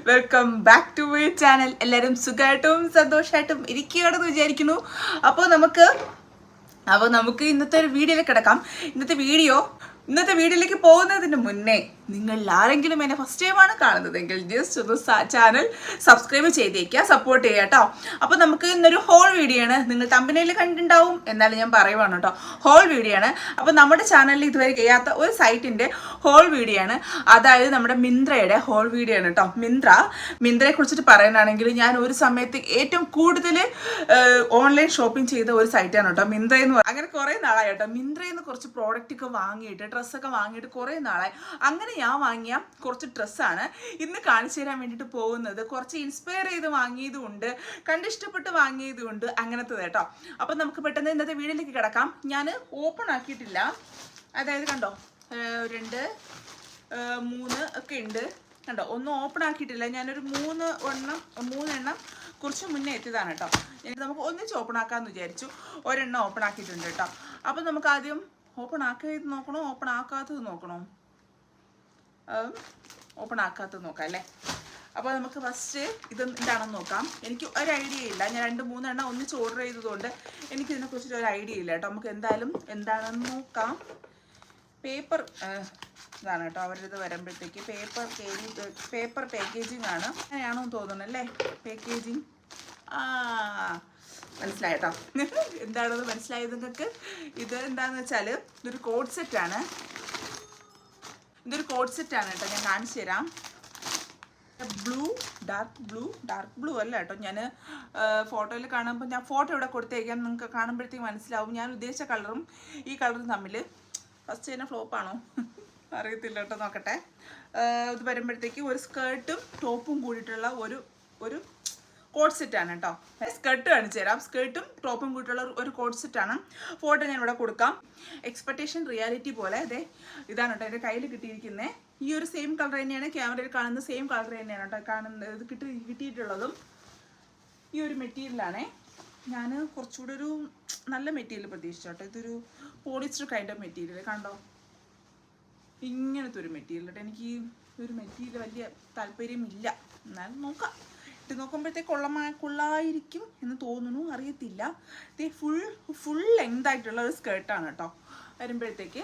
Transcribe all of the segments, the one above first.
Welcome back to my channel. എല്ലാവരും സുഖമായിട്ടും സന്തോഷമായിട്ടും ഇരിക്കുകയാണെന്ന് വിചാരിക്കുന്നു. അപ്പോൾ നമുക്ക് ഇന്നത്തെ ഒരു വീഡിയോയിലേക്ക് കിടക്കാം. ഇന്നത്തെ വീഡിയോയിലേക്ക് പോകുന്നതിന് മുന്നേ നിങ്ങൾ ആരെങ്കിലും എന്നെ ഫസ്റ്റ് ടൈമാണ് കാണുന്നതെങ്കിൽ ജസ്റ്റ് ഒന്ന് ചാനൽ സബ്സ്ക്രൈബ് ചെയ്തേക്കുക, സപ്പോർട്ട് ചെയ്യുക കേട്ടോ. അപ്പോൾ നമുക്ക് ഇന്നൊരു ഹോൾ വീഡിയോ ആണ്. നിങ്ങൾ തമ്പനയിൽ കണ്ടിട്ടുണ്ടാവും, എന്നാലും ഞാൻ പറയുവാണ് കേട്ടോ, ഹോൾ വീഡിയോ ആണ്. അപ്പോൾ നമ്മുടെ ചാനലിൽ ഇതുവരെ ചെയ്യാത്ത ഒരു സൈറ്റിൻ്റെ ഹോൾ വീഡിയോ ആണ്. അതായത് നമ്മുടെ മിന്ത്രയുടെ ഹോൾ വീഡിയോ ആണ് കേട്ടോ. മിന്ത്രയെ കുറിച്ചിട്ട് പറയാനാണെങ്കിൽ ഞാൻ ഒരു സമയത്ത് ഏറ്റവും കൂടുതൽ ഓൺലൈൻ ഷോപ്പിംഗ് ചെയ്ത ഒരു സൈറ്റാണ് കേട്ടോ മിന്ത്ര എന്ന് പറയുന്നത്. അങ്ങനെ കുറേ നാളായി കേട്ടോ മിന്ത്രയിൽ നിന്ന് കുറച്ച് പ്രോഡക്റ്റ് ഒക്കെ വാങ്ങിയിട്ട്, ഡ്രസ്സൊക്കെ വാങ്ങിയിട്ട് കുറേ നാളായി. അങ്ങനെ ഞാൻ വാങ്ങിയ കുറച്ച് ഡ്രസ്സാണ് ഇന്ന് കാണിച്ചു തരാൻ വേണ്ടിയിട്ട് പോകുന്നത്. കുറച്ച് ഇൻസ്പയർ ചെയ്ത് വാങ്ങിയതുകൊണ്ട്, കണ്ടിഷ്ടപ്പെട്ട് വാങ്ങിയതുകൊണ്ട്, അങ്ങനത്തെ കേട്ടോ. അപ്പം നമുക്ക് പെട്ടെന്ന് ഇന്നത്തെ വീഡിയോയിലേക്ക് കിടക്കാം. ഞാൻ ഓപ്പൺ ആക്കിയിട്ടില്ല, അതായത് കണ്ടോ 2, 3 ഒക്കെ ഉണ്ട് കണ്ടോ. ഒന്നും ഓപ്പൺ ആക്കിയിട്ടില്ല. ഞാനൊരു 3 എണ്ണം കുറച്ച് മുന്നേ എത്തിയതാണ് കേട്ടോ. നമുക്ക് ഒന്നിച്ച് ഓപ്പൺ ആക്കാമെന്ന് വിചാരിച്ചു. ഒരെണ്ണം ഓപ്പൺ ആക്കിയിട്ടുണ്ട് കേട്ടോ. അപ്പം നമുക്ക് ആദ്യം ഓപ്പൺ ആക്കിയത് നോക്കണോ, ഓപ്പൺ ആക്കാത്തത് നോക്കണോ? ഓപ്പൺ ആക്കാത്തത് നോക്കാം അല്ലേ. അപ്പോൾ നമുക്ക് ഫസ്റ്റ് ഇത് എന്താണെന്ന് നോക്കാം. എനിക്ക് ഒരു ഐഡിയ ഇല്ല. ഞാൻ 2-3 എണ്ണം ഒന്നിച്ച് ഓർഡർ ചെയ്തതുകൊണ്ട് എനിക്കിതിനെക്കുറിച്ചിട്ട് ഒരു ഐഡിയ ഇല്ല കേട്ടോ. നമുക്ക് എന്തായാലും എന്താണെന്ന് നോക്കാം. പേപ്പർ ഇതാണ് കേട്ടോ അവരിത് വരുമ്പോഴത്തേക്ക്. പേപ്പർ പാക്കേജിങ് ആണ്. അങ്ങനെയാണോ തോന്നുന്നു അല്ലേ പാക്കേജിങ്. മനസ്സിലായിട്ടോ എന്താണെന്ന് മനസ്സിലായത് നിങ്ങൾക്ക്. ഇത് എന്താണെന്ന് വെച്ചാൽ ഇതൊരു കോഡ് സെറ്റാണ്. ഇതൊരു കോഡ് സെറ്റാണ് കേട്ടോ. ഞാൻ കാണിച്ചു തരാം. ഡാർക്ക് ബ്ലൂ അല്ല കേട്ടോ. ഞാൻ ഫോട്ടോയിൽ കാണുമ്പോൾ, ഞാൻ ഫോട്ടോ ഇവിടെ കൊടുത്തേക്കാം, നിങ്ങൾക്ക് കാണുമ്പോഴത്തേക്ക് മനസ്സിലാവും ഞാൻ ഉദ്ദേശിച്ച കളറും ഈ കളറും തമ്മിൽ. ഫസ്റ്റ് തന്നെ ഫ്ലോപ്പാണോ അറിയത്തില്ല കേട്ടോ, നോക്കട്ടെ. ഇത് വരുമ്പോഴത്തേക്ക് ഒരു സ്കേർട്ടും ടോപ്പും കൂടിയിട്ടുള്ള ഒരു കോഡ് സെറ്റാണ് കേട്ടോ. സ്കേർട്ട് കാണിച്ചു തരാം. സ്കേർട്ടും ടോപ്പും കൂടിയിട്ടുള്ള ഒരു കോഡ് സെറ്റാണ്. ഫോട്ടോ ഞാൻ ഇവിടെ കൊടുക്കാം. എക്സ്പെക്ടേഷൻ റിയാലിറ്റി പോലെ അതെ ഇതാണ് കേട്ടോ എൻ്റെ കയ്യിൽ കിട്ടിയിരിക്കുന്നത്. ഈ ഒരു സെയിം കളർ തന്നെയാണ്, ക്യാമറയിൽ കാണുന്ന സെയിം കളർ തന്നെയാണ് കേട്ടോ ഇത് കിട്ടിയിട്ടുള്ളതും. ഈ ഒരു മെറ്റീരിയലാണേ. ഞാൻ കുറച്ചുകൂടെ ഒരു നല്ല മെറ്റീരിയൽ പ്രതീക്ഷിച്ചു കേട്ടോ. ഇതൊരു പോളിസ്റ്റർ കൈൻഡ് ഓഫ് മെറ്റീരിയൽ കണ്ടോ. ഇങ്ങനത്തെ ഒരു മെറ്റീരിയൽ കേട്ടോ. എനിക്ക് ഒരു മെറ്റീരിയൽ വലിയ താല്പര്യമില്ല, എന്നാലും നോക്കാം. ഇട്ട് നോക്കുമ്പോഴത്തേക്ക് കൊള്ളായിരിക്കും എന്ന് തോന്നുന്നു, അറിയത്തില്ല. ഇത് ഫുൾ ലെങ്ത് ആയിട്ടുള്ള ഒരു സ്കേർട്ടാണ് കേട്ടോ. വരുമ്പോഴത്തേക്ക്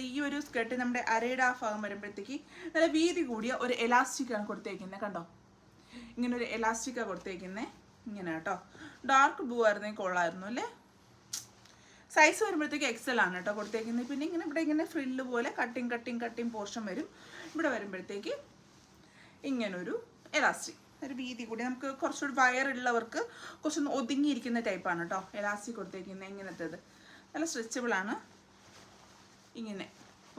ഈ ഒരു സ്കേർട്ട് നമ്മുടെ അരയുടെ ആ ഭാഗം വരുമ്പോഴത്തേക്ക് നല്ല വീതി കൂടിയ ഒരു എലാസ്റ്റിക്കാണ് കൊടുത്തേക്കുന്നത് കണ്ടോ. ഇങ്ങനെ ഒരു എലാസ്റ്റിക്കാണ് കൊടുത്തേക്കുന്നത് ഇങ്ങനെ കേട്ടോ. ഡാർക്ക് ബ്ലൂ ആയിരുന്നെങ്കിൽ കൊള്ളായിരുന്നു അല്ലേ. സൈസ് വരുമ്പോഴത്തേക്ക് XL ആണ് കേട്ടോ കൊടുത്തേക്കുന്നത്. പിന്നെ ഇവിടെ ഇങ്ങനെ ഫ്രില്ല് പോലെ കട്ടിങ് പോർഷൻ വരും. ഇവിടെ വരുമ്പോഴത്തേക്ക് ഇങ്ങനൊരു എലാസ്റ്റിക്, ഒരു വീതി കൂടി. നമുക്ക് കുറച്ചുകൂടി വയറുള്ളവർക്ക് കുറച്ചൊന്ന് ഒതുങ്ങിയിരിക്കുന്ന ടൈപ്പാണ് കേട്ടോ എലാസ്റ്റിക് കൊടുത്തേക്കുന്നത്. ഇങ്ങനത്തേത് നല്ല സ്ട്രെച്ചബിളാണ്. ഇങ്ങനെ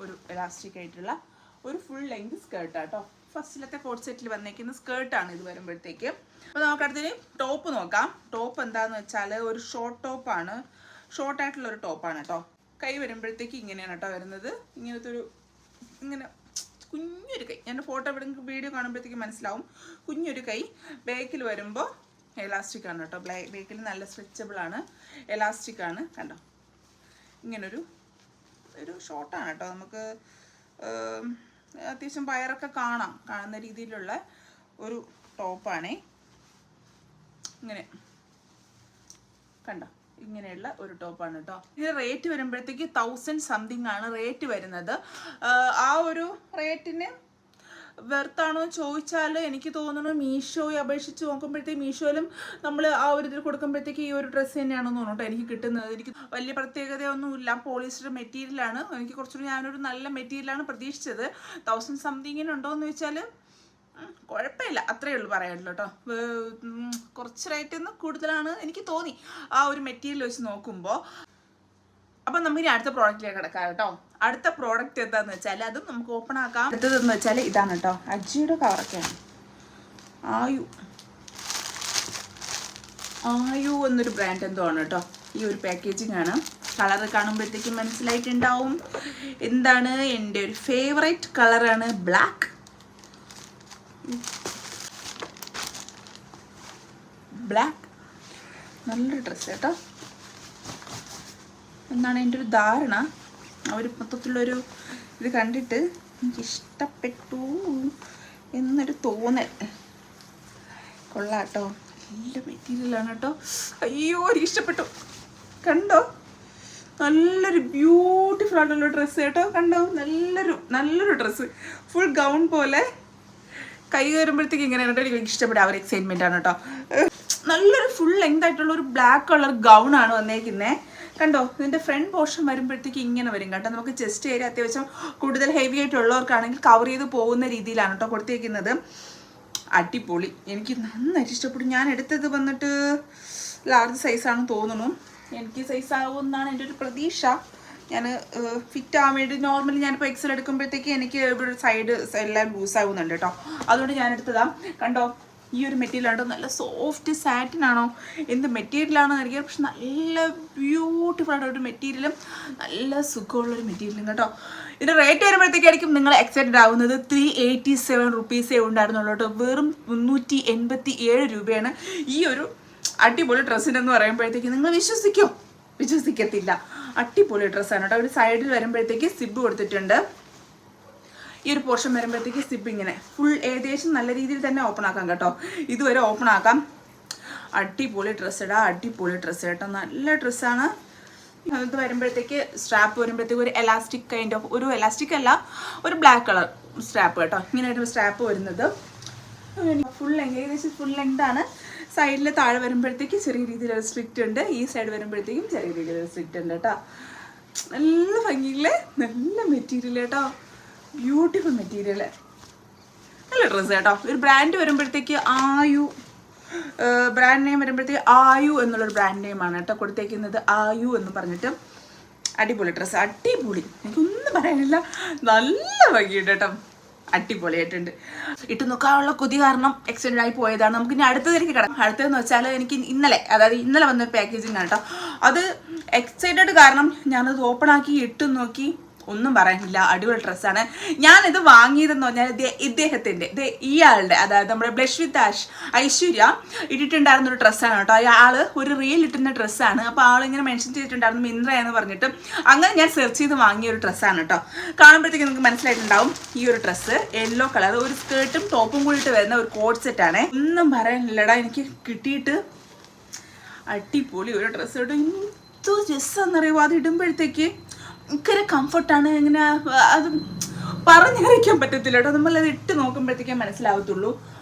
ഒരു എലാസ്റ്റിക് ആയിട്ടുള്ള ഒരു ഫുൾ ലെങ്ത് സ്കേർട്ടാണ് കേട്ടോ. ഫസ്റ്റിലത്തെ കോഡ് സെറ്റിൽ വന്നേക്കുന്ന സ്കേർട്ടാണ് ഇത് വരുമ്പോഴത്തേക്ക്. അപ്പോൾ നമുക്ക് അടുത്തൊരു ടോപ്പ് നോക്കാം. ടോപ്പ് എന്താണെന്ന് വെച്ചാൽ ഒരു ഷോർട്ട് ടോപ്പാണ്. ഷോർട്ടായിട്ടുള്ളൊരു ടോപ്പാണ് കേട്ടോ. കൈ വരുമ്പോഴത്തേക്ക് ഇങ്ങനെയാണ് കേട്ടോ വരുന്നത്. ഇങ്ങനെ കുഞ്ഞൊരു കൈ. ഞാൻ ഫോട്ടോ വീഡിയോ കാണുമ്പോഴത്തേക്ക് മനസ്സിലാവും. കുഞ്ഞൊരു കൈ. ബാക്കിൽ വരുമ്പോൾ എലാസ്റ്റിക് ആണ് കേട്ടോ. ബാക്കിൽ നല്ല സ്ട്രെച്ചബിളാണ്, എലാസ്റ്റിക് ആണ് കണ്ടോ. ഇങ്ങനൊരു ഷോർട്ടാണ് കേട്ടോ. നമുക്ക് അത്യാവശ്യം വയറൊക്കെ കാണുന്ന രീതിയിലുള്ള ഒരു ടോപ്പാണേ. ഇങ്ങനെ കണ്ടോ, ഇങ്ങനെയുള്ള ഒരു ടോപ്പാണ് കേട്ടോ. ഇത് റേറ്റ് വരുമ്പോഴത്തേക്ക് 1000 സംതിങ് ആണ് റേറ്റ് വരുന്നത്. ആ ഒരു റേറ്റിന് വെർത്താണോ എന്ന് ചോദിച്ചാൽ എനിക്ക് തോന്നുന്നു മീഷോയെ അപേക്ഷിച്ച് നോക്കുമ്പോഴത്തേക്ക് മീഷോയിലും നമ്മൾ ആ ഒരു ഇതിൽ കൊടുക്കുമ്പോഴത്തേക്ക് ഈ ഒരു ഡ്രസ്സ് തന്നെയാണെന്ന് തോന്നുന്നു എനിക്ക് കിട്ടുന്നത്. എനിക്ക് വലിയ പ്രത്യേകതയൊന്നുമില്ല. പോളിസ്റ്റർ മെറ്റീരിയലാണ്. എനിക്ക് കുറച്ചുകൂടി ഞാനൊരു നല്ല മെറ്റീരിയലാണ് പ്രതീക്ഷിച്ചത്. 1000 സംതിങ്ങിനുണ്ടോ എന്ന് ചോദിച്ചാൽ കുഴപ്പമില്ല, അത്രയേ ഉള്ളൂ പറയാനുള്ളൂ കേട്ടോ. കുറച്ച് റേറ്റ് ഒന്ന് കൂടുതലാണ് എനിക്ക് തോന്നി ആ ഒരു മെറ്റീരിയൽ വെച്ച് നോക്കുമ്പോൾ. അപ്പം നമുക്ക് ഇനി അടുത്ത പ്രോഡക്റ്റിലേക്ക് കിടക്കാം കേട്ടോ. അടുത്ത പ്രോഡക്റ്റ് എന്താണെന്ന് വെച്ചാൽ അതും നമുക്ക് ഓപ്പൺ ആക്കാം. അടുത്തതെന്ന് വെച്ചാൽ ഇതാണ് കേട്ടോ. അജിയുടെ കവറൊക്കെയാണ്. ആയു എന്നൊരു ബ്രാൻഡ് എന്തോ ആണ് കേട്ടോ. ഈ ഒരു പാക്കേജിങ് ആണ്. കളർ കാണുമ്പോഴത്തേക്കും മനസ്സിലായിട്ടുണ്ടാവും എന്താണ്. എൻ്റെ ഒരു ഫേവറേറ്റ് കളറാണ് ബ്ലാക്ക്. നല്ലൊരു ഡ്രസ്സ് കേട്ടോ എന്നാണ് എൻ്റെ ഒരു ധാരണ. ആ ഒരു മൊത്തത്തിലുള്ളൊരു ഇത് കണ്ടിട്ട് എനിക്കിഷ്ടപ്പെട്ടു എന്നൊരു തോന്നൽ. കൊള്ളാട്ടോ, നല്ല മെറ്റീരിയലാണ് കേട്ടോ. അയ്യോ എനിക്ക് ഇഷ്ടപ്പെട്ടു. കണ്ടോ, നല്ലൊരു ബ്യൂട്ടിഫുൾ ആയിട്ടുള്ള ഡ്രസ്സ് കേട്ടോ. കണ്ടോ, നല്ലൊരു ഡ്രസ്സ്, ഫുൾ ഗൗൺ പോലെ. കൈ കയറുമ്പോഴത്തേക്ക് ഇങ്ങനെയാണ് കേട്ടോ. എനിക്ക് ഇഷ്ടപ്പെട്ട ആ ഒരു എക്സൈറ്റ്മെൻ്റ് ആണ് കേട്ടോ. നല്ലൊരു ഫുൾ ലെങ്ത് ആയിട്ടുള്ള ഒരു ബ്ലാക്ക് കളർ ഗൗൺ ആണ് വന്നേക്കുന്നത്. കണ്ടോ, ഇതിൻ്റെ ഫ്രണ്ട് പോർഷൻ വരുമ്പോഴത്തേക്ക് ഇങ്ങനെ വരും കേട്ടോ. നമുക്ക് ചെസ്റ്റ് ഏരിയ അത്യാവശ്യം കൂടുതൽ ഹെവി ആയിട്ടുള്ളവർക്കാണെങ്കിൽ കവർ ചെയ്ത് പോകുന്ന രീതിയിലാണ് കേട്ടോ കൊടുത്തേക്കുന്നത്. അടിപൊളി, എനിക്ക് നന്നായിട്ട് ഇഷ്ടപ്പെട്ടു. ഞാൻ എടുത്തത് വന്നിട്ട് ലാർജ് സൈസാണെന്ന് തോന്നുന്നു. എനിക്ക് സൈസ് ആവുമെന്നാണ് എൻ്റെ ഒരു പ്രതീക്ഷ. ഞാൻ ഫിറ്റ് ആവാൻ വേണ്ടി നോർമലി ഞാനിപ്പോൾ എക്സൽ എടുക്കുമ്പോഴത്തേക്ക് എനിക്ക് ഇവിടെ സൈഡ് എല്ലാം ലൂസ് ആവുന്നുണ്ട് കേട്ടോ. അതുകൊണ്ട് ഞാൻ എടുത്തതാണ്. കണ്ടോ, ഈ ഒരു മെറ്റീരിയൽ ആണോ, നല്ല സോഫ്റ്റ് സാറ്റിനാണോ എന്ത് മെറ്റീരിയലാണെന്ന് അറിയാം. പക്ഷെ നല്ല ബ്യൂട്ടിഫുൾ ആയിട്ട് ഒരു മെറ്റീരിയലും നല്ല സുഖമുള്ളൊരു മെറ്റീരിയലും കേട്ടോ. ഇതിൻ്റെ റേറ്റ് വരുമ്പോഴത്തേക്കായിരിക്കും നിങ്ങൾ എക്സൈറ്റഡ് ആവുന്നത്. 387 റുപ്പീസേ ഉണ്ടായിരുന്നുള്ളൂ കേട്ടോ. വെറും 387 രൂപയാണ് ഈ ഒരു അടിപൊളി ഡ്രസ്സിനെന്ന് പറയുമ്പോഴത്തേക്ക്. നിങ്ങൾ വിശ്വസിക്കത്തില്ല. അടിപൊളി ഡ്രസ്സാണ് കേട്ടോ. ഒരു സൈഡിൽ വരുമ്പോഴത്തേക്ക് സിബ് കൊടുത്തിട്ടുണ്ട്. ഈ ഒരു പോർഷൻ വരുമ്പോഴത്തേക്ക് സിബ് ഇങ്ങനെ ഫുൾ ഏകദേശം നല്ല രീതിയിൽ തന്നെ ഓപ്പൺ ആക്കാം കേട്ടോ. ഇതുവരെ ഓപ്പൺ ആക്കാം. അടിപൊളി ഡ്രസ്സ് കേട്ടോ. നല്ല ഡ്രസ്സാണ്. ഇത് വരുമ്പോഴത്തേക്ക് സ്ട്രാപ്പ് വരുമ്പോഴത്തേക്ക് ഒരു എലാസ്റ്റിക് കൈൻഡ് ഓഫ്, ഒരു എലാസ്റ്റിക് അല്ല, ഒരു ബ്ലാക്ക് കളർ സ്ട്രാപ്പ് കേട്ടോ. ഇങ്ങനെയായിട്ട് സ്ട്രാപ്പ് വരുന്നത്. ഫുൾ ലെങ്ത്, ഏകദേശം ഫുൾ ലെങ്ത് ആണ്. സൈഡിൽ താഴെ വരുമ്പോഴത്തേക്ക് ചെറിയ രീതിയിലൊരു സ്ട്രിക്റ്റ് ഉണ്ട്. ഈ സൈഡ് വരുമ്പോഴത്തേക്കും ചെറിയ രീതിയിലൊരു സ്ട്രിക്റ്റ് ഉണ്ട് കേട്ടോ. നല്ല ഭംഗിയില്ലേ, നല്ല മെറ്റീരിയൽ കേട്ടോ. ബ്യൂട്ടിഫുൾ മെറ്റീരിയൽ, നല്ല ഡ്രസ്സ് കേട്ടോ. ഒരു ബ്രാൻഡ് വരുമ്പോഴത്തേക്ക് ബ്രാൻഡ് നെയിം വരുമ്പോഴത്തേക്ക് ആയു എന്നുള്ളൊരു ബ്രാൻഡ് നെയിമാണ് കേട്ടോ കൊടുത്തേക്കുന്നത്. ആയു എന്ന് പറഞ്ഞിട്ട്. അടിപൊളി ഡ്രസ്സ്, അടിപൊളി, എനിക്കൊന്നും പറയാനില്ല. നല്ല ഭംഗിയുണ്ട് കേട്ടോ, അടിപൊളിയായിട്ടുണ്ട്. ഇട്ട് നോക്കാനുള്ള കൊതി കാരണം എക്സ്റ്റെൻഡ് ആയി പോയതാണ്. നമുക്ക് ഇനി അടുത്തതിലേക്ക് കിടക്കാം. അടുത്തതെന്ന് വെച്ചാൽ എനിക്ക് ഇന്നലെ വന്ന പാക്കേജിങ് ആണ് കേട്ടോ. അത് എക്സൈറ്റഡ് കാരണം ഞാനത് ഓപ്പൺ ആക്കി ഇട്ട് നോക്കി. ഒന്നും പറയാനില്ല, അടിപൊളി ഡ്രസ്സാണ്. ഞാനിത് വാങ്ങിയതെന്ന് പറഞ്ഞാൽ ഇദ്ദേഹത്തിൻ്റെ ഇയാളുടെ, അതായത് നമ്മുടെ ബ്ലഷ് വിത്ത് ആഷ് ഐശ്വര്യ ഇട്ടിട്ടുണ്ടായിരുന്നൊരു ഡ്രസ്സാണ് കേട്ടോ. അയാൾ ഒരു റീൽ ഇട്ടുന്ന ഡ്രസ്സാണ്. അപ്പോൾ ആളിങ്ങനെ മെൻഷൻ ചെയ്തിട്ടുണ്ടായിരുന്നു മിന്ത്ര എന്ന് പറഞ്ഞിട്ട്. അങ്ങനെ ഞാൻ സെർച്ച് ചെയ്ത് വാങ്ങിയ ഒരു ഡ്രസ്സാണ് കേട്ടോ. കാണുമ്പോഴത്തേക്ക് നിങ്ങൾക്ക് മനസ്സിലായിട്ടുണ്ടാവും. ഈ ഒരു ഡ്രസ്സ് യെല്ലോ കളർ, ഒരു സ്കേർട്ടും ടോപ്പും കൂടിയിട്ട് വരുന്ന ഒരു കോഡ് സെറ്റാണ്. ഒന്നും പറയാനില്ലടാ, എനിക്ക് കിട്ടിയിട്ട് അടിപൊളി ഒരു ഡ്രസ്സ് കേട്ടോ. എന്ത് രസമെന്നറിയുമോ അത് ഇടുമ്പോഴത്തേക്ക്. ഭയങ്കര കംഫർട്ടാണ്. ഇങ്ങനെ അത് പറഞ്ഞറിയിക്കാൻ പറ്റത്തില്ല കേട്ടോ. നമ്മളത് ഇട്ട് നോക്കുമ്പോഴത്തേക്കേ മനസ്സിലാവത്തുള്ളൂ.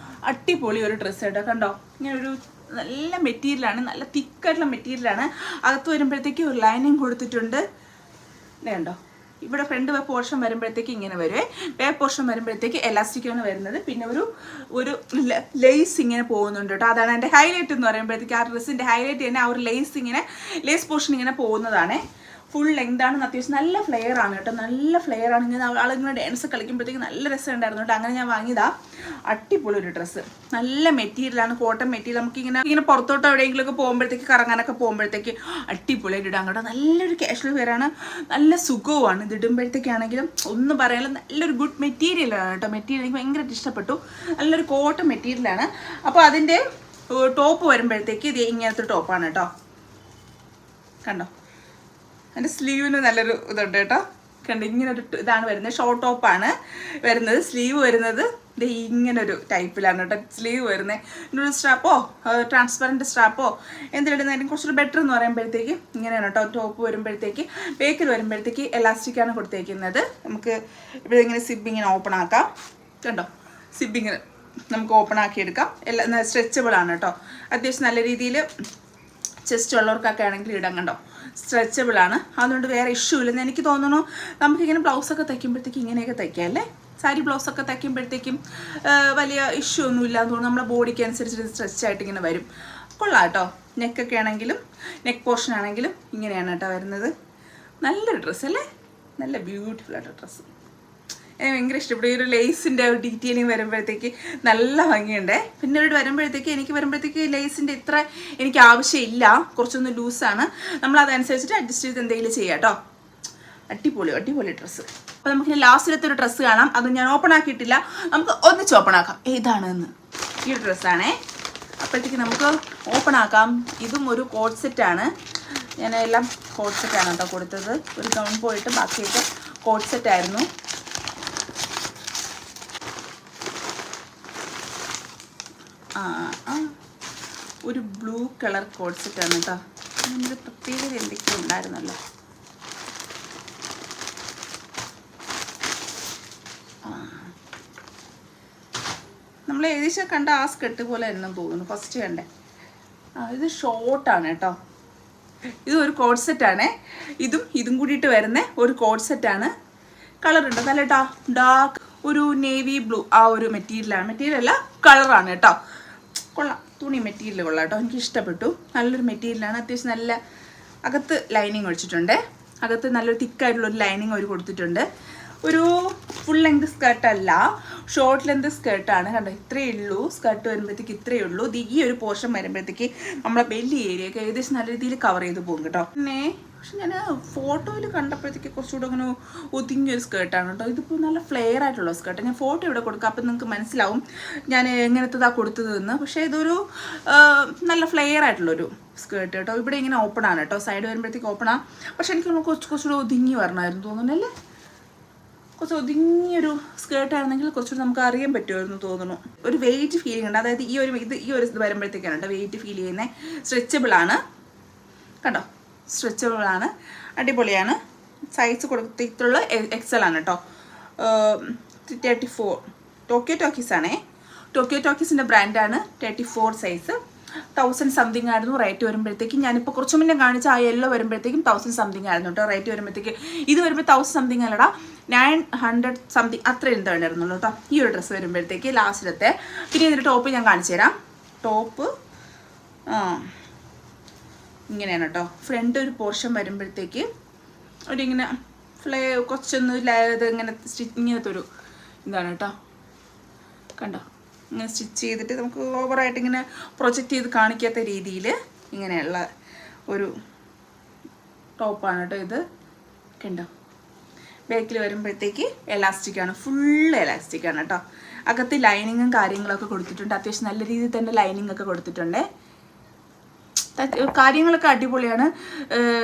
അടിപൊളി ഒരു ഡ്രസ്സ് കേട്ടോ. കണ്ടോ, ഇങ്ങനെ ഒരു നല്ല മെറ്റീരിയലാണ്, നല്ല തിക്കായിട്ടുള്ള മെറ്റീരിയലാണ്. അകത്ത് വരുമ്പോഴത്തേക്ക് ഒരു ലൈനിങ് കൊടുത്തിട്ടുണ്ട്. കണ്ടോ, ഇവിടെ ഫ്രണ്ട് പോർഷൻ വരുമ്പോഴത്തേക്ക് ഇങ്ങനെ വരുവേ. ബാക്ക് പോർഷൻ വരുമ്പോഴത്തേക്ക് എലാസ്റ്റിക്കാണ് വരുന്നത്. പിന്നെ ഒരു ലേസ് ഇങ്ങനെ പോകുന്നുണ്ട് കേട്ടോ. അതാണ് എൻ്റെ ഹൈലൈറ്റ് എന്ന് പറയുമ്പോഴത്തേക്ക്. ആ ഡ്രസ്സിൻ്റെ ഹൈലൈറ്റ് തന്നെ ആ ഒരു ലേസ് പോർഷൻ ഇങ്ങനെ പോകുന്നതാണ്. ഫുൾ ലെങ്ത് ആണ്, അത്യാവശ്യം നല്ല ഫ്ലെയർ ആണ് കേട്ടോ. നല്ല ഫ്ലെയർ ആണ്. ഇങ്ങനെ ആളിങ്ങനെ ഡാൻസ് കളിക്കുമ്പോഴത്തേക്ക് നല്ല രസമുണ്ടായിരുന്നു കേട്ടോ. അങ്ങനെ ഞാൻ വാങ്ങിയതാ. അടിപൊളി ഒരു ഡ്രസ്സ്, നല്ല മെറ്റീരിയലാണ്, കോട്ടൺ മെറ്റീരിയൽ. നമുക്ക് ഇങ്ങനെ പുറത്തോട്ടോ എവിടെയെങ്കിലുമൊക്കെ പോകുമ്പോഴത്തേക്ക്, കറങ്ങാനൊക്കെ പോകുമ്പോഴത്തേക്ക് അടിപൊളിയായിട്ട് ഇടാൻ കേട്ടോ. നല്ലൊരു കാഷ്വൽ വെയറാണ്, നല്ല സുഖവുമാണ്. ഇത് ഇടുമ്പോഴത്തേക്കാണെങ്കിലും ഒന്നും പറയാനില്ല, നല്ലൊരു ഗുഡ് മെറ്റീരിയലാണ് കേട്ടോ. മെറ്റീരിയൽ എനിക്ക് ഭയങ്കരമായിട്ട് ഇഷ്ടപ്പെട്ടു. നല്ലൊരു കോട്ടൺ മെറ്റീരിയലാണ്. അപ്പോൾ അതിൻ്റെ ടോപ്പ് വരുമ്പോഴത്തേക്ക് ഇത് ഇങ്ങനത്തെ ടോപ്പാണ് കേട്ടോ. കണ്ടോ, എൻ്റെ സ്ലീവിന് നല്ലൊരു ഇതുണ്ട് കേട്ടോ. കണ്ട് ഇങ്ങനൊരു ഇതാണ് വരുന്നത്. ഷോർട്ട് ടോപ്പാണ് വരുന്നത്. സ്ലീവ് വരുന്നത് ഇത് ഇങ്ങനൊരു ടൈപ്പിലാണ് കേട്ടോ സ്ലീവ് വരുന്നത്. ഇന്നൊരു സ്ട്രാപ്പോ ട്രാൻസ്പെറൻറ്റ് സ്ട്രാപ്പോ എന്തിലിടുന്നതിനും കുറച്ചൊരു ബെറ്റർ എന്ന് പറയുമ്പോഴത്തേക്ക് ഇങ്ങനെയാണ് കേട്ടോ. ടോപ്പ് വരുമ്പോഴത്തേക്ക് ബേക്കിൽ വരുമ്പോഴത്തേക്ക് എലാസ്റ്റിക്കാണ് കൊടുത്തേക്കുന്നത്. നമുക്ക് ഇവിടെ ഇങ്ങനെ സിബ് ഇങ്ങനെ ഓപ്പൺ ആക്കാം. കണ്ടോ, സിബ് ഇങ്ങനെ നമുക്ക് ഓപ്പൺ ആക്കി എടുക്കാം. എല്ലാം സ്ട്രെച്ചബിൾ ആണ് കേട്ടോ. അത്യാവശ്യം നല്ല രീതിയിൽ ചെസ്റ്റ് ഉള്ളവർക്കൊക്കെ ആണെങ്കിൽ ഇടാം. കണ്ടോ, സ്ട്രെച്ചബിൾ ആണ്. അതുകൊണ്ട് വേറെ ഇഷ്യൂ ഇല്ലെന്ന് എനിക്ക് തോന്നുന്നു. നമുക്കിങ്ങനെ ബ്ലൗസൊക്കെ തയ്ക്കുമ്പോഴത്തേക്ക് ഇങ്ങനെയൊക്കെ തയ്ക്കാം അല്ലേ. സാരി ബ്ലൗസൊക്കെ തയ്ക്കുമ്പോഴത്തേക്കും വലിയ ഇഷ്യൂ ഒന്നും ഇല്ലാന്ന് തോന്നുന്നു. നമ്മുടെ ബോഡിക്ക് അനുസരിച്ച് സ്ട്രെച്ച് ആയിട്ട് ഇങ്ങനെ വരും. കൊള്ളാം കേട്ടോ. നെക്കൊക്കെ ആണെങ്കിലും നെക്ക് പോർഷൻ ആണെങ്കിലും ഇങ്ങനെയാണ് കേട്ടോ വരുന്നത്. നല്ലൊരു ഡ്രസ്സ് അല്ലേ, നല്ല ബ്യൂട്ടിഫുൾ ആയിട്ട് ഡ്രസ്സ്. എനിക്ക് ഭയങ്കര ഇഷ്ടപ്പെട്ടു. ഈ ഒരു ലേസിൻ്റെ ഒരു ഡീറ്റെയിലിങ് വരുമ്പോഴത്തേക്ക് നല്ല ഭംഗിയുണ്ട്. പിന്നെ ഇവിടെ വരുമ്പോഴത്തേക്ക് ലേസിൻ്റെ ഇത്ര എനിക്ക് ആവശ്യമില്ല, കുറച്ചൊന്ന് ലൂസാണ്. നമ്മളതനുസരിച്ചിട്ട് അഡ്ജസ്റ്റ് ചെയ്ത് എന്തെങ്കിലും ചെയ്യാം കേട്ടോ. അടിപൊളി ഡ്രസ്സ്. അപ്പോൾ നമുക്കിനി ലാസ്റ്റിലത്തെ ഒരു ഡ്രസ്സ് കാണാം. അത് ഞാൻ ഓപ്പൺ ആക്കിയിട്ടില്ല, നമുക്ക് ഒന്നിച്ച് ഓപ്പൺ ആക്കാം. ഏതാണെന്ന് ഈ ഒരു ഡ്രസ്സാണേ. അപ്പോഴത്തേക്ക് നമുക്ക് ഓപ്പൺ ആക്കാം. ഇതും ഒരു കോഡ് സെറ്റാണ്. ഞാൻ എല്ലാം കോഡ് സെറ്റാണ് കേട്ടോ കൊടുത്തത്. ഒരു ഗൗൺ പോയിട്ട് ബാക്കിയൊക്കെ കോഡ് സെറ്റായിരുന്നു. കളർ കോഡ് സെറ്റാണ് കേട്ടോ. അതിനൊരു പ്രത്യേകത എന്തൊക്കെയോ ഉണ്ടായിരുന്നല്ലോ. നമ്മൾ ഏകദേശം കണ്ട ആ സ്കെട്ട് പോലെ തന്നെ തോന്നുന്നു ഫസ്റ്റ് കണ്ടേ. ഇത് ഷോർട്ടാണ് കേട്ടോ. ഇത് ഒരു കോഡ് സെറ്റാണേ. ഇതും കൂടിയിട്ട് വരുന്ന ഒരു കോഡ് സെറ്റാണ്. കളറുണ്ട് നല്ല ഡാർക്ക് ഒരു നേവി ബ്ലൂ ആ ഒരു മെറ്റീരിയലാണ്. മെറ്റീരിയൽ അല്ല, കളറാണ് കേട്ടോ. കൊള്ളാം, തുണി മെറ്റീരിയൽ കൊള്ളാം കേട്ടോ. എനിക്ക് ഇഷ്ടപ്പെട്ടു. നല്ലൊരു മെറ്റീരിയലാണ്. അത്യാവശ്യം നല്ല അകത്ത് ലൈനിങ് ഒഴിച്ചിട്ടുണ്ട്. അകത്ത് നല്ലൊരു തിക്കായിട്ടുള്ളൊരു ലൈനിങ് അവർ കൊടുത്തിട്ടുണ്ട്. ഒരു ഫുൾ ലെങ്ത് സ്കേർട്ടല്ല, ഷോർട്ട് ലെങ്ത് സ്കേർട്ടാണ്. കണ്ടോ, ഇത്രയേ ഉള്ളൂ. സ്കേർട്ട് വരുമ്പോഴത്തേക്ക് ഇത്രയേ ഉള്ളൂ. ഈ ഒരു പോർഷൻ വരുമ്പോഴത്തേക്ക് നമ്മളെ ബെല്ലി ഏരിയ ഒക്കെ ഏകദേശം നല്ല രീതിയിൽ കവർ ചെയ്ത് പോകും കേട്ടോ. പിന്നെ പക്ഷെ ഞാൻ ഫോട്ടോയിൽ കണ്ടപ്പോഴത്തേക്ക് കുറച്ചുകൂടെ അങ്ങനെ ഒതുങ്ങിയൊരു സ്കേർട്ടാണ് കേട്ടോ. ഇതിപ്പോൾ നല്ല ഫ്ലെയർ ആയിട്ടുള്ള സ്കേർട്ട്. ഞാൻ ഫോട്ടോ ഇവിടെ കൊടുക്കാം, അപ്പം നിങ്ങൾക്ക് മനസ്സിലാവും ഞാൻ എങ്ങനത്തതാണ് കൊടുത്തതെന്ന്. പക്ഷേ ഇതൊരു നല്ല ഫ്ലെയർ ആയിട്ടുള്ളൊരു സ്കേർട്ട് കേട്ടോ. ഇവിടെ ഇങ്ങനെ ഓപ്പൺ ആണ് കേട്ടോ. സൈഡ് വരുമ്പോഴത്തേക്ക് ഓപ്പണാണ്. പക്ഷെ എനിക്ക് കുറച്ചുകൂടെ ഒതുങ്ങി വരണമായിരുന്നു തോന്നുന്നല്ലേ. കുറച്ച് ഒതുങ്ങിയൊരു സ്കേർട്ടായിരുന്നെങ്കിൽ കുറച്ചുകൂടി നമുക്ക് അറിയാൻ പറ്റുമായിരുന്നു തോന്നുന്നു. ഒരു വെയിറ്റ് ഫീലിംഗ് ഉണ്ട്. അതായത് ഈ ഒരു ഇത് വരുമ്പോഴത്തേക്കാണ് കേട്ടോ വെയിറ്റ് ഫീൽ ചെയ്യുന്നത്. സ്ട്രെച്ചബിളാണ് കണ്ടോ, സ്ട്രെച്ചബിളാണ്, അടിപൊളിയാണ്. സൈസ് കൊടുത്തിട്ടുള്ള XL ആണ് കേട്ടോ. 34 ടോക്കിയോ ടോക്കീസാണേ. ടോക്കിയോ ടോക്കീസിൻ്റെ ബ്രാൻഡാണ്. 34 സൈസ്. 1000 സംതിങ് ആയിരുന്നു റേറ്റ് വരുമ്പോഴത്തേക്കും. ഞാനിപ്പോൾ കുറച്ച് മുന്നേ കാണിച്ച ആ യെല്ലോ വരുമ്പോഴത്തേക്കും 1000 സംതിങ് ആയിരുന്നു കേട്ടോ റേറ്റ് വരുമ്പോഴത്തേക്ക്. ഇത് വരുമ്പോൾ 1000 സംതിങ് അല്ലടാ, 900 സംതിങ് അത്ര എന്തായിരുന്നുള്ളൂ കേട്ടോ ഈ ഒരു ഡ്രസ്സ് വരുമ്പോഴത്തേക്ക് ലാസ്റ്റിലത്തെ. പിന്നെ ഇതിൻ്റെ ടോപ്പ് ഞാൻ കാണിച്ചു തരാം. ടോപ്പ് ഇങ്ങനെയാണ് കേട്ടോ. ഫ്രണ്ട് ഒരു പോർഷൻ വരുമ്പോഴത്തേക്ക് ഒരിങ്ങനെ കുറച്ചൊന്ന് ഇങ്ങനെ ഇങ്ങനത്തെ ഒരു ഇതാണ് കേട്ടോ. കണ്ടോ, ഇങ്ങനെ സ്റ്റിച്ച് ചെയ്തിട്ട് നമുക്ക് ഓവറായിട്ട് ഇങ്ങനെ പ്രൊജക്റ്റ് ചെയ്ത് കാണിക്കാത്ത രീതിയിൽ ഇങ്ങനെയുള്ള ഒരു ടോപ്പാണ് കേട്ടോ ഇത്. കണ്ടോ, ബാക്കിൽ വരുമ്പോഴത്തേക്ക് എലാസ്റ്റിക്കാണ്, ഫുൾ എലാസ്റ്റിക്കാണ് കേട്ടോ. അകത്ത് ലൈനിങ്ങും കാര്യങ്ങളൊക്കെ കൊടുത്തിട്ടുണ്ട്. അത്യാവശ്യം നല്ല രീതിയിൽ തന്നെ ലൈനിങ് ഒക്കെ കൊടുത്തിട്ടുണ്ട്. കാര്യങ്ങളൊക്കെ അടിപൊളിയാണ്.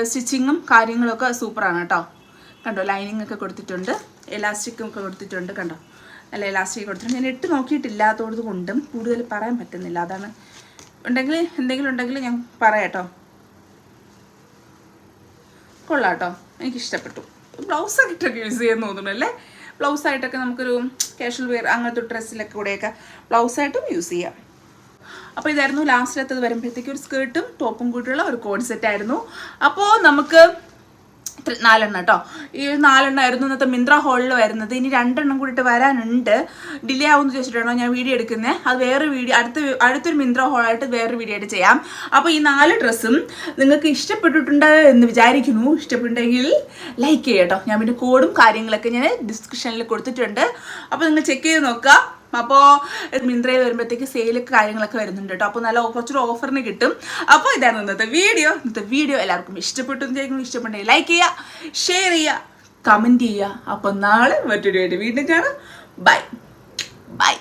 സ്റ്റിച്ചിങ്ങും കാര്യങ്ങളൊക്കെ സൂപ്പറാണ് കേട്ടോ. കണ്ടോ, ലൈനിങ് ഒക്കെ കൊടുത്തിട്ടുണ്ട്, എലാസ്റ്റിക്കും ഒക്കെ കൊടുത്തിട്ടുണ്ട്. കണ്ടോ, നല്ല എലാസ്റ്റിക് കൊടുത്തിട്ടുണ്ട്. ഞാൻ ഇട്ട് നോക്കിയിട്ടില്ലാത്തത് കൊണ്ടും കൂടുതൽ പറയാൻ പറ്റുന്നില്ല. അതാണ് എന്തെങ്കിലും ഉണ്ടെങ്കിൽ ഞാൻ പറയാം കേട്ടോ. കൊള്ളാം കേട്ടോ, എനിക്കിഷ്ടപ്പെട്ടു. ബ്ലൗസായിട്ടൊക്കെ യൂസ് ചെയ്യാൻ തോന്നുന്നു അല്ലേ. ബ്ലൗസായിട്ടൊക്കെ നമുക്കൊരു കാഷ്വൽ വെയർ അങ്ങനത്തെ ഡ്രസ്സിലൊക്കെ കൂടെയൊക്കെ ബ്ലൗസായിട്ടും യൂസ് ചെയ്യാം. അപ്പോൾ ഇതായിരുന്നു ലാസ്റ്റിലത്തത് വരുമ്പോഴത്തേക്ക് ഒരു സ്കേർട്ടും ടോപ്പും കൂടിയുള്ള ഒരു കോഡ് സെറ്റായിരുന്നു. അപ്പോൾ നമുക്ക് 4 കേട്ടോ. ഈ 4 ആയിരുന്നു ഇന്നത്തെ മിന്ത്ര ഹോളിൽ വരുന്നത്. ഇനി 2 കൂടിയിട്ട് വരാനുണ്ട്. ഡിലേ ആവുമെന്ന് ചോദിച്ചിട്ടാണോ ഞാൻ വീഡിയോ എടുക്കുന്നത്. അത് വേറെ വീഡിയോ അടുത്തൊരു മിന്ത്ര ഹോളായിട്ട് വേറൊരു വീഡിയോ ആയിട്ട് ചെയ്യാം. അപ്പോൾ ഈ 4 ഡ്രസ്സും നിങ്ങൾക്ക് ഇഷ്ടപ്പെട്ടിട്ടുണ്ട് എന്ന് വിചാരിക്കുന്നു. ഇഷ്ടപ്പെട്ടുണ്ടെങ്കിൽ ലൈക്ക് ചെയ്യാം കേട്ടോ. ഞാൻ പിന്നെ കോഡും കാര്യങ്ങളൊക്കെ ഞാൻ ഡിസ്ക്രിപ്ഷനിൽ കൊടുത്തിട്ടുണ്ട്. അപ്പോൾ നിങ്ങൾ ചെക്ക് ചെയ്ത് നോക്കുക. അപ്പോൾ മിന്ത്രയിൽ വരുമ്പോഴത്തേക്ക് സെയിലൊക്കെ കാര്യങ്ങളൊക്കെ വരുന്നുണ്ട് കേട്ടോ. അപ്പോൾ നല്ല കുറച്ചൊരു ഓഫറിന് കിട്ടും. അപ്പോൾ ഇതായിരുന്നു ഇന്നത്തെ വീഡിയോ. എല്ലാവർക്കും ഇഷ്ടപ്പെട്ടു ഇഷ്ടപ്പെട്ടെങ്കിൽ ലൈക്ക് ചെയ്യുക, ഷെയർ ചെയ്യുക, കമൻറ്റ് ചെയ്യുക. അപ്പോൾ നാളെ മറ്റൊരു വീണ്ടും കാണാം. ബൈ.